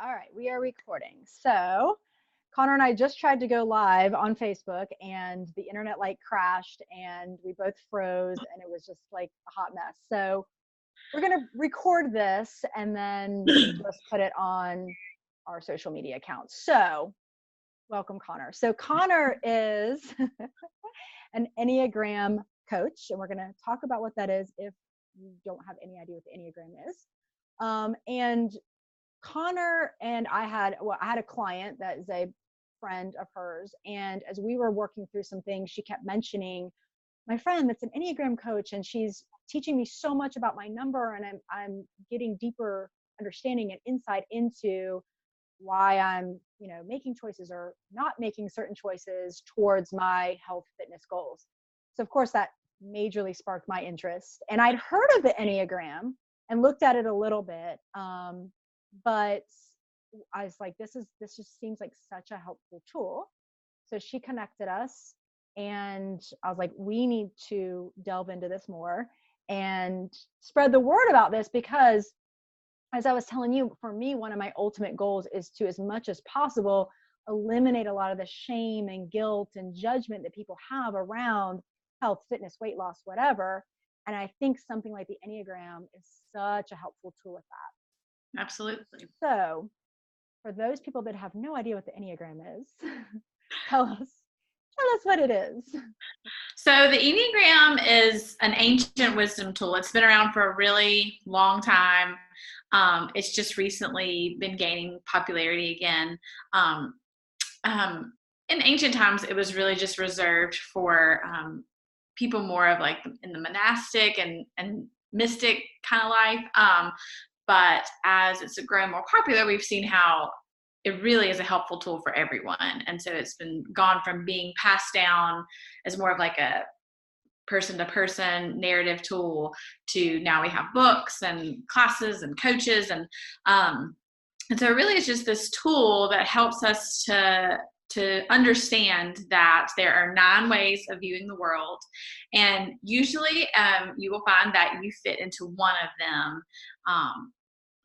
All right, we are recording. So, Connor and I just tried to go live on Facebook and the internet like crashed and we both froze and it was just like a hot mess. So, we're going to record this and then just put it on our social media accounts. So, welcome, Connor. So, Connor is an Enneagram coach, and we're going to talk about what that is if you don't have any idea what the Enneagram is. And Connor and I had a client that is a friend of hers. And as we were working through some things, she kept mentioning my friend that's an Enneagram coach, and she's teaching me so much about my number, and I'm getting deeper understanding and insight into why I'm, making choices or not making certain choices towards my health fitness goals. So of course that majorly sparked my interest. And I'd heard of the Enneagram and looked at it a little bit. But I was like, this just seems like such a helpful tool. So she connected us and I was like, we need to delve into this more and spread the word about this, because as I was telling you, for me, one of my ultimate goals is to, as much as possible, eliminate a lot of the shame and guilt and judgment that people have around health, fitness, weight loss, whatever. And I think something like the Enneagram is such a helpful tool with that. Absolutely. So for those people that have no idea what the Enneagram is, tell us what it is. So the Enneagram is an ancient wisdom tool. It's been around for a really long time. It's just recently been gaining popularity again. In ancient times, it was really just reserved for people more of like in the monastic and mystic kind of life. But as it's grown more popular, we've seen how it really is a helpful tool for everyone. And so it's been gone from being passed down as more of like a person to person narrative tool to now we have books and classes and coaches. And so it really is just this tool that helps us to understand that there are 9 ways of viewing the world. And usually you will find that you fit into one of them.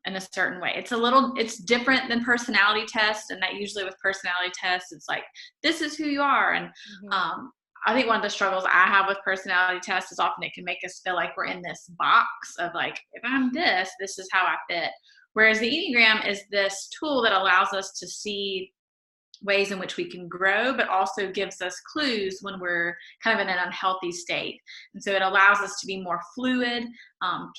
In a certain way. It's different than personality tests, and that usually with personality tests, it's like, this is who you are. And I think one of the struggles I have with personality tests is often it can make us feel like we're in this box of like, if I'm this is how I fit. Whereas the Enneagram is this tool that allows us to see ways in which we can grow, but also gives us clues when we're kind of in an unhealthy state. And so it allows us to be more fluid.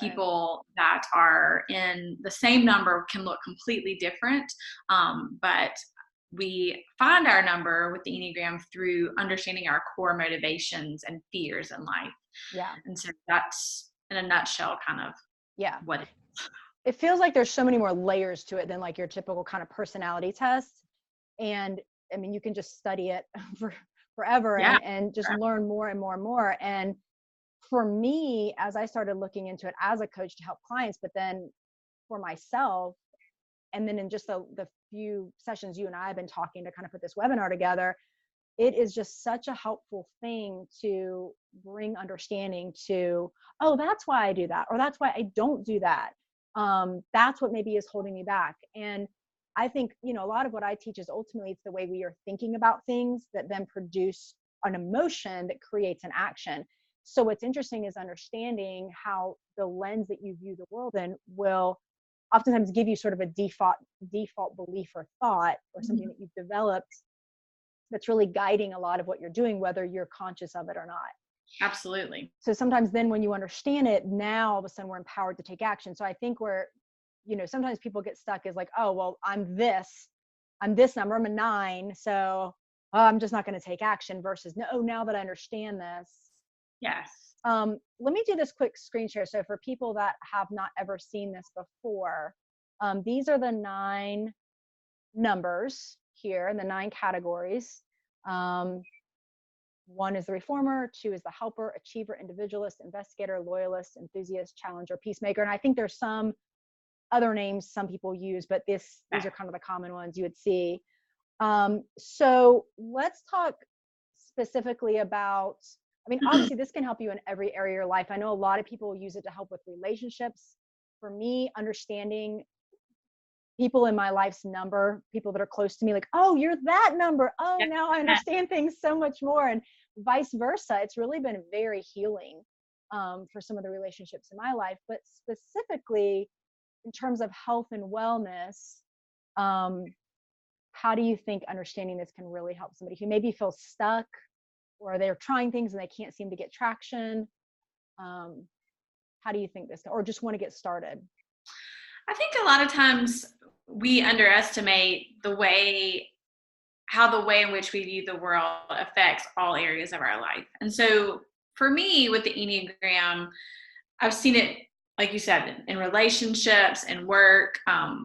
People that are in the same number can look completely different, but we find our number with the Enneagram through understanding our core motivations and fears in life. Yeah. And so that's, in a nutshell, kind of what it is. It feels like there's so many more layers to it than like your typical kind of personality test. And I mean, you can just study it forever and just learn more and more and more. And for me, as I started looking into it as a coach to help clients, but then for myself, and then in just the few sessions you and I have been talking to kind of put this webinar together, it is just such a helpful thing to bring understanding to, oh, that's why I do that, or that's why I don't do that. That's what maybe is holding me back. And I think, a lot of what I teach is ultimately it's the way we are thinking about things that then produce an emotion that creates an action. So what's interesting is understanding how the lens that you view the world in will oftentimes give you sort of a default belief or thought or something that you've developed that's really guiding a lot of what you're doing, whether you're conscious of it or not. Absolutely. So sometimes then when you understand it, now all of a sudden we're empowered to take action. So I think sometimes people get stuck as like, oh, well, I'm this number, I'm a 9. So I'm just not going to take action versus no, now that I understand this. Yes. Let me do this quick screen share. So for people that have not ever seen this before, these are the 9 numbers here and the 9 categories. 1 is the reformer, 2 is the helper, achiever, individualist, investigator, loyalist, enthusiast, challenger, peacemaker. And I think there's some other names some people use, but these are kind of the common ones you would see. So let's talk specifically about, obviously this can help you in every area of your life. I know a lot of people use it to help with relationships. For me, understanding people in my life's number, people that are close to me, like, oh, you're that number. Oh, now I understand things so much more. And vice versa. It's really been very healing for some of the relationships in my life, but specifically in terms of health and wellness. How do you think understanding this can really help somebody who maybe feels stuck, or they're trying things and they can't seem to get traction? How do you think this, or just want to get started? I think a lot of times we underestimate how the way in which we view the world affects all areas of our life. And so for me with the Enneagram, I've seen it, like you said, in relationships and work,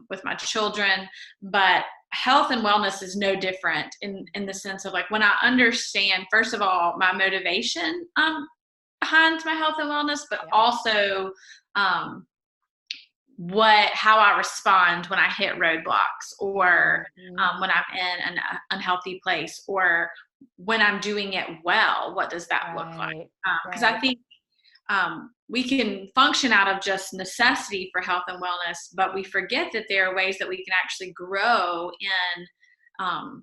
with my children, but health and wellness is no different in the sense of like when I understand, first of all, my motivation behind my health and wellness, but also um, how I respond when I hit roadblocks, or when I'm in an unhealthy place, or when I'm doing it well, what does that look like? Because I think we can function out of just necessity for health and wellness, but we forget that there are ways that we can actually grow in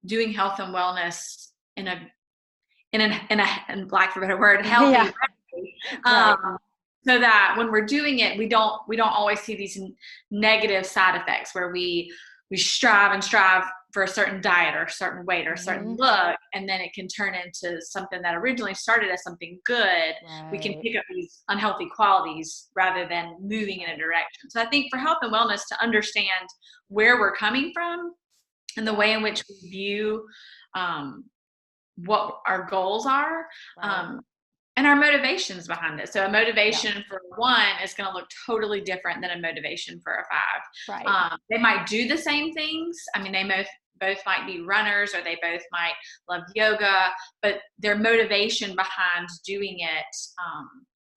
doing health and wellness in lack of a better word, healthy way. So that when we're doing it, we don't always see these negative side effects where we strive for a certain diet or a certain weight or a certain look, and then it can turn into something that originally started as something good. We can pick up these unhealthy qualities rather than moving in a direction. So I think for health and wellness, to understand where we're coming from and the way in which we view what our goals are, and our motivations behind it. So a motivation for one is going to look totally different than a motivation for a five. They might do the same things. I mean, they both might be runners, or they both might love yoga, but their motivation behind doing it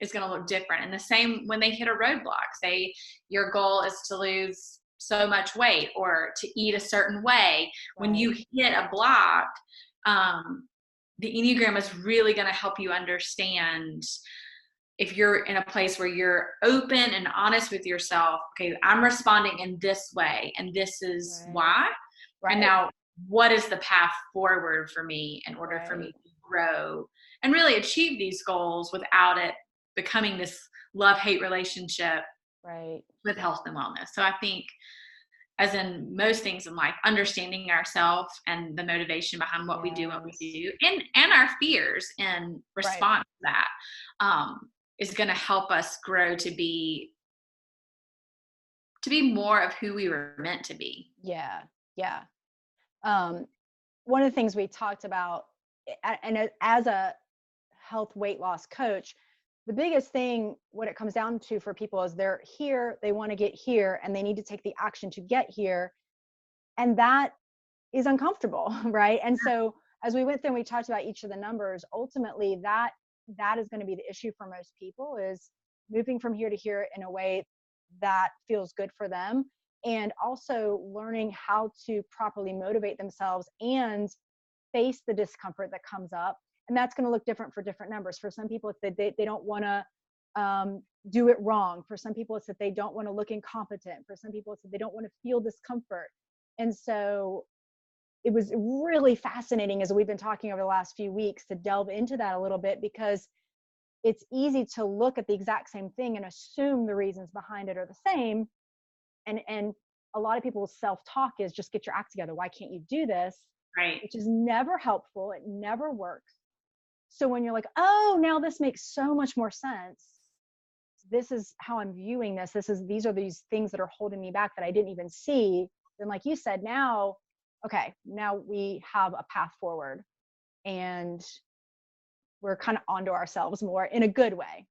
is going to look different. And the same when they hit a roadblock. Your goal is to lose so much weight or to eat a certain way. When you hit a block, the Enneagram is really going to help you understand, if you're in a place where you're open and honest with yourself, okay, I'm responding in this way, and this is why. And now, what is the path forward for me in order for me to grow and really achieve these goals without it becoming this love-hate relationship with health and wellness? So I think, as in most things in life, understanding ourselves and the motivation behind what we do, and our fears in response to that, is going to help us grow to be more of who we were meant to be. One of the things we talked about, and as a health weight loss coach, the biggest thing, what it comes down to for people, is they're here, they want to get here, and they need to take the action to get here. And that is uncomfortable, right? And so as we went through and we talked about each of the numbers, ultimately that is going to be the issue for most people, is moving from here to here in a way that feels good for them, and also learning how to properly motivate themselves and face the discomfort that comes up. And that's going to look different for different numbers. For some people, it's that they don't want to do it wrong. For some people, it's that they don't want to look incompetent. For some people, it's that they don't want to feel discomfort. And so it was really fascinating, as we've been talking over the last few weeks, to delve into that a little bit, because it's easy to look at the exact same thing and assume the reasons behind it are the same. And a lot of people's self-talk is, just get your act together. Why can't you do this? Which is never helpful. It never works. So when you're like, oh, now this makes so much more sense. This is how I'm viewing this. These are these things that are holding me back that I didn't even see. Then, like you said, now we have a path forward, and we're kind of onto ourselves more in a good way.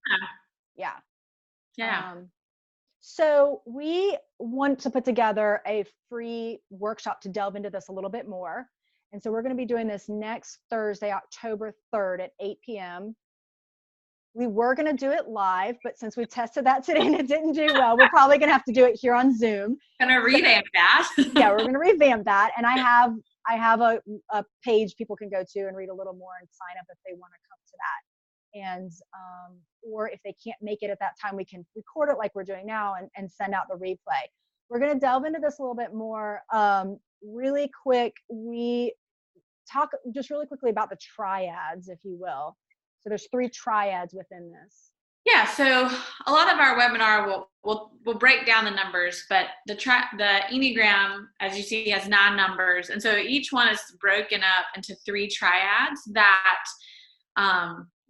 So we want to put together a free workshop to delve into this a little bit more. And so we're going to be doing this next Thursday, October 3rd at 8 p.m. We were going to do it live, but since we tested that today and it didn't do well, we're probably going to have to do it here on Zoom. Gonna revamp that. We're going to revamp that. And I have a page people can go to and read a little more and sign up if they want to come to that. And or if they can't make it at that time, we can record it like we're doing now and send out the replay. we're going to delve into this a little bit more. Really quick, we talk just really quickly about the triads, if you will. So there's 3 triads within this. Yeah, so a lot of our webinar will break down the numbers, but the Enneagram, as you see, has 9 numbers, and so each one is broken up into 3 triads that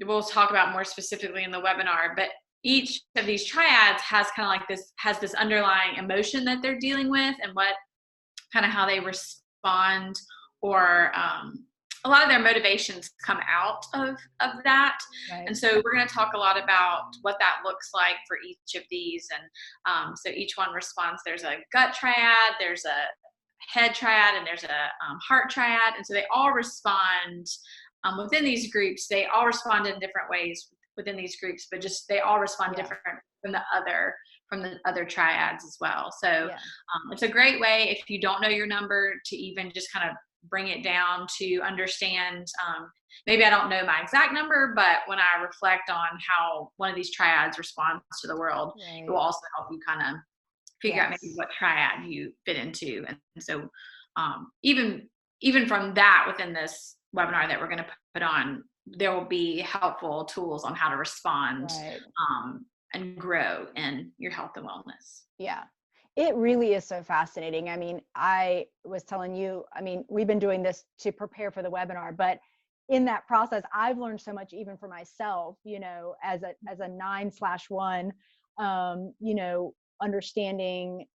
we'll talk about more specifically in the webinar. But each of these triads has kind of like this underlying emotion that they're dealing with, and what kind of how they respond, or a lot of their motivations come out of that. Right. And so we're going to talk a lot about what that looks like for each of these. And so each one responds. There's a gut triad, there's a head triad, and there's a heart triad. And so they all respond within these groups. They all respond in different ways within these groups, but just they all respond different from the other triads as well. So it's a great way, if you don't know your number, to even just kind of bring it down to understand, maybe I don't know my exact number, but when I reflect on how one of these triads responds to the world, it will also help you kind of figure out maybe what triad you fit into. And so even from that, within this webinar that we're going to put on, there will be helpful tools on how to respond and grow in your health and wellness. Yeah. It really is so fascinating. I mean, I was telling you, I mean, we've been doing this to prepare for the webinar, but in that process, I've learned so much even for myself, you know, as a 9/1, you know, understanding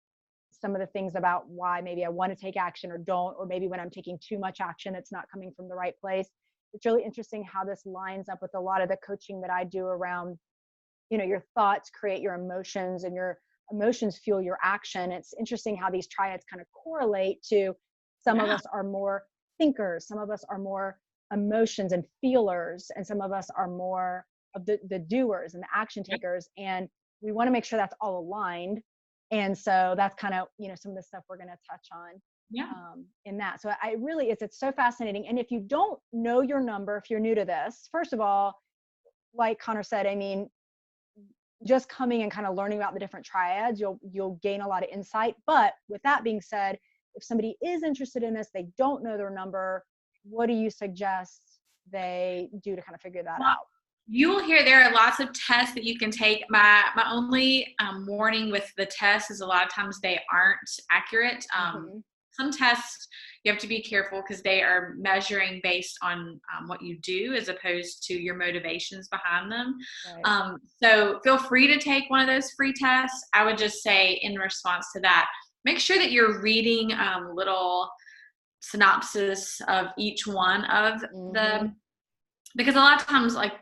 some of the things about why maybe I want to take action or don't, or maybe when I'm taking too much action, it's not coming from the right place. It's really interesting how this lines up with a lot of the coaching that I do around, you know, your thoughts create your emotions, and your emotions fuel your action. It's interesting how these triads kind of correlate to some of us are more thinkers, some of us are more emotions and feelers, and some of us are more of the doers and the action takers. And we want to make sure that's all aligned. And so that's kind of, you know, some of the stuff we're going to touch on in that. So it's so fascinating. And if you don't know your number, if you're new to this, first of all, like Connor said, I mean, just coming and kind of learning about the different triads, you'll gain a lot of insight. But with that being said, if somebody is interested in this, they don't know their number, what do you suggest they do to kind of figure that out? You will hear there are lots of tests that you can take. My only warning with the tests is a lot of times they aren't accurate. Some tests you have to be careful because they are measuring based on what you do as opposed to your motivations behind them. So feel free to take one of those free tests. I would just say, in response to that, make sure that you're reading little synopsis of each one of the, because a lot of times, like,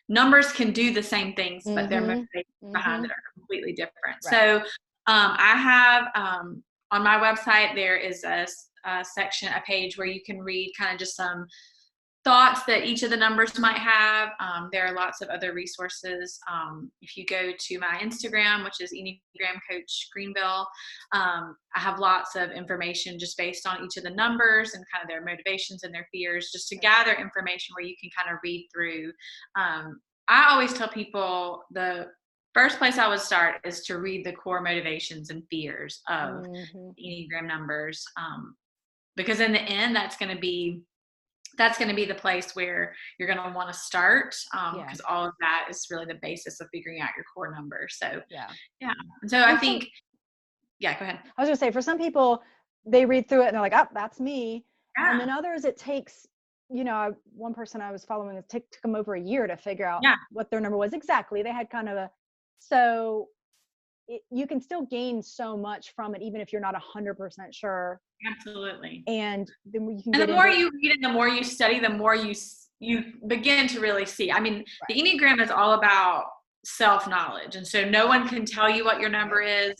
numbers can do the same things, but their motivations behind it are completely different. So I have on my website, there is a section, a page where you can read kind of just some thoughts that each of the numbers might have. There are lots of other resources. If you go to my Instagram, which is Enneagram Coach Greenville, I have lots of information just based on each of the numbers and kind of their motivations and their fears, just to gather information where you can kind of read through. I always tell people the first place I would start is to read the core motivations and fears of Enneagram numbers, because in the end, that's going to be the place where you're going to want to start, because all of that is really the basis of figuring out your core number. So and so I think go ahead. I was gonna say, for some people, they read through it and they're like, oh, that's me. And then others, it takes, you know, one person I was following, it took them over a year to figure out what their number was exactly. They had kind of you can still gain so much from it, even if you're not 100% sure. Absolutely. And then you can the more you read and the more you study, the more you begin to really see. I mean, the Enneagram is all about self-knowledge. And so no one can tell you what your number is.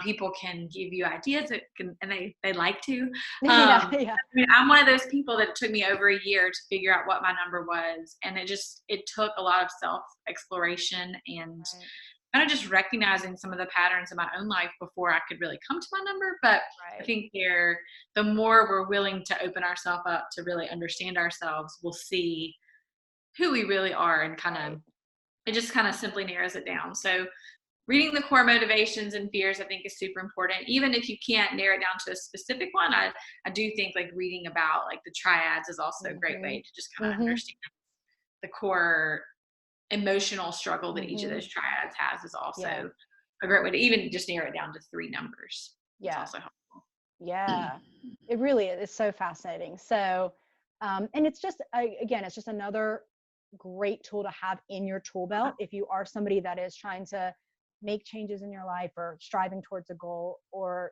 People can give you ideas, and they like to. I mean, I'm one of those people that it took me over a year to figure out what my number was. And it took a lot of self-exploration and kind of just recognizing some of the patterns in my own life before I could really come to my number. But I think the more we're willing to open ourselves up to really understand ourselves, we'll see who we really are, and kind of, it just kind of simply narrows it down. So reading the core motivations and fears, I think, is super important. Even if you can't narrow it down to a specific one, I do think like reading about like the triads is also a great way to just kind of Mm-hmm. understand the core emotional struggle that each of Mm-hmm. those triads has is Yeah. also a great way to even just narrow it down to 3 numbers. It's Yeah. also helpful. Yeah. It really is. It's so fascinating. So, and it's just, again, it's just another great tool to have in your tool belt if you are somebody that is trying to make changes in your life or striving towards a goal, or,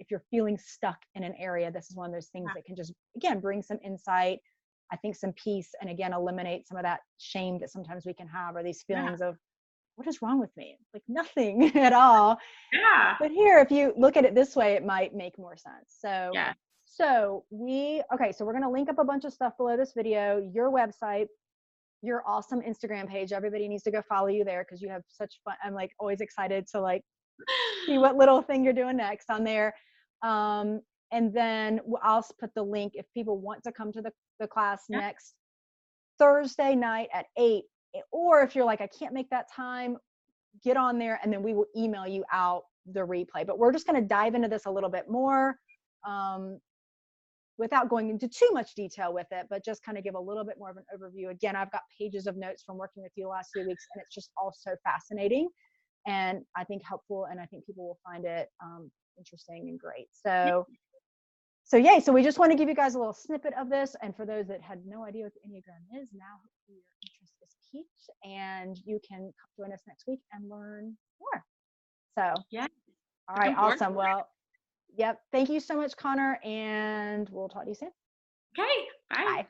if you're feeling stuck in an area, this is one of those things that can just, again, bring some insight, I think some peace, and again, eliminate some of that shame that sometimes we can have, or these Yeah. feelings of, what is wrong with me? Like nothing at all. Yeah. But here, if you look at it this way, it might make more sense. So, Yeah. okay, so we're going to link up a bunch of stuff below this video, your website, your awesome Instagram page. Everybody needs to go follow you there because you have such fun. I'm like always excited to like see what little thing you're doing next on there. Um, and then I'll put the link if people want to come to the class Yeah. next Thursday night at 8, or if you're like, I can't make that time, get on there and then we will email you out the replay. But we're just going to dive into this a little bit more, without going into too much detail with it, but just kind of give a little bit more of an overview. Again, I've got pages of notes from working with you the last few weeks, and it's just all so fascinating and I think helpful, and I think people will find it interesting and great. So yay. So we just want to give you guys a little snippet of this. And for those that had no idea what the Enneagram is, now hopefully your interest is piqued and you can join us next week and learn more. So, Yeah. all right, awesome. Well, yep. Thank you so much, Connor, and we'll talk to you soon. Okay. Bye. Bye.